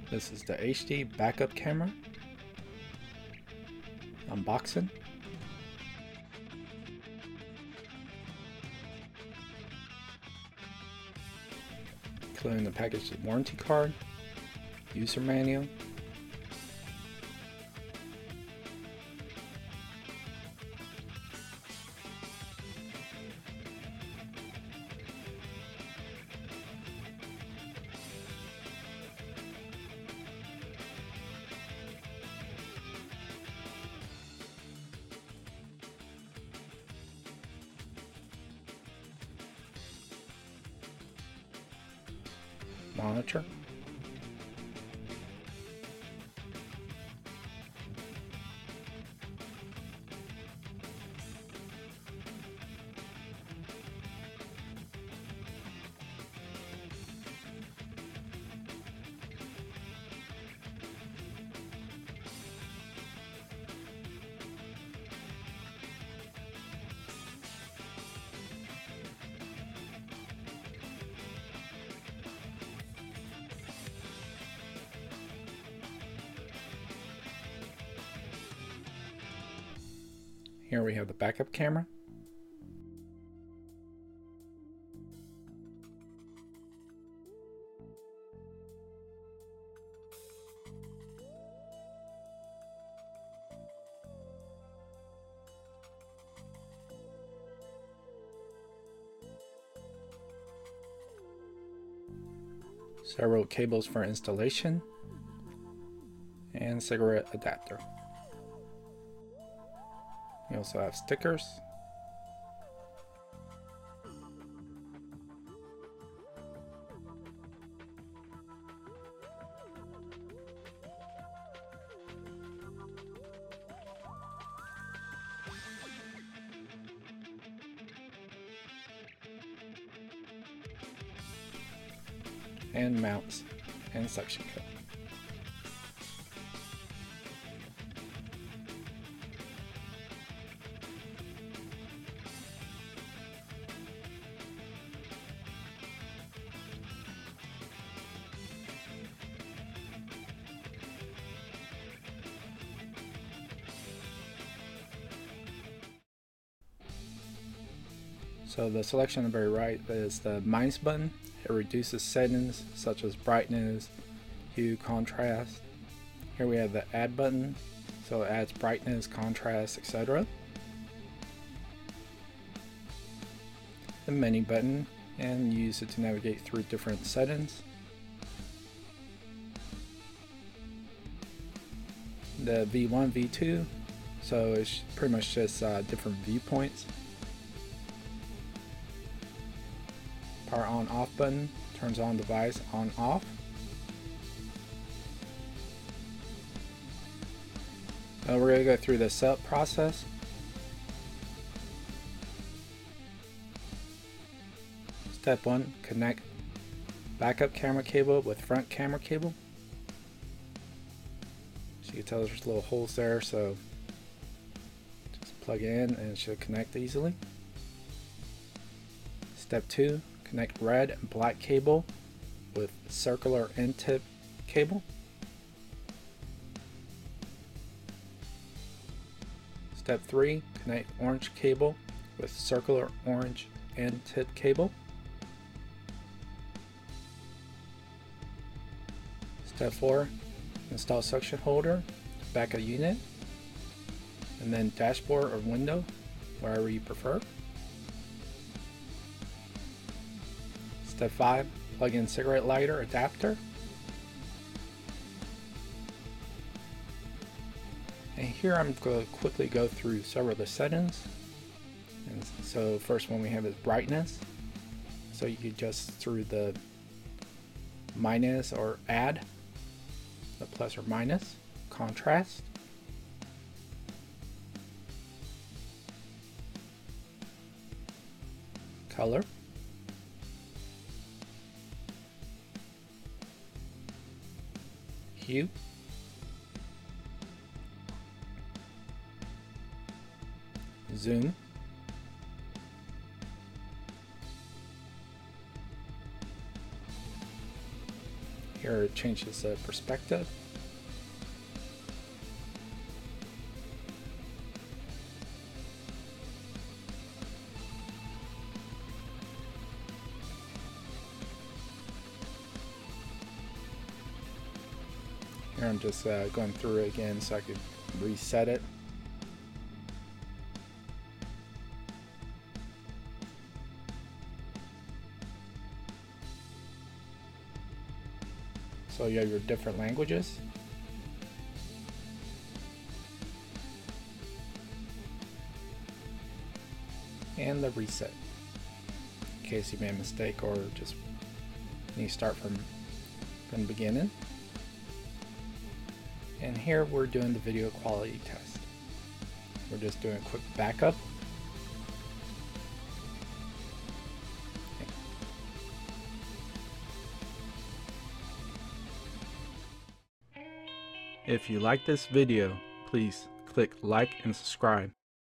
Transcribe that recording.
This is the HD backup camera. Unboxing. Including the package warranty card, user manual, monitor, here we have the backup camera. Several cables for installation and cigarette adapter. We also have stickers, and mounts and suction cup. So the selection on the very right is the minus button. It reduces settings such as brightness, hue, contrast. Here we have the add button, so it adds brightness, contrast, etc. The menu button, and use it to navigate through different settings. The V1, V2, so it's pretty much just different viewpoints. Power on off button turns on device on off. We're going to go through the setup process. Step 1, connect backup camera cable with front camera cable. So you can tell there's little holes there, so just plug it in and it should connect easily. Step 2, connect red and black cable with circular end tip cable. Step 3, connect orange cable with circular orange end tip cable. Step 4, install suction holder, backup unit, and then dashboard or window, wherever you prefer. Step 5, plug in cigarette lighter adapter. And here I'm going to quickly go through several of the settings. And so first one we have is brightness. So you can adjust through the minus or add, the plus or minus, contrast, color, hue, zoom. Here it changes the perspective. Here I'm just going through it again so I could reset it. So you have your different languages. And the reset, in case you made a mistake or just need to start from the beginning. And here we're doing the video quality test. We're just doing a quick backup. If you like this video, please click like and subscribe.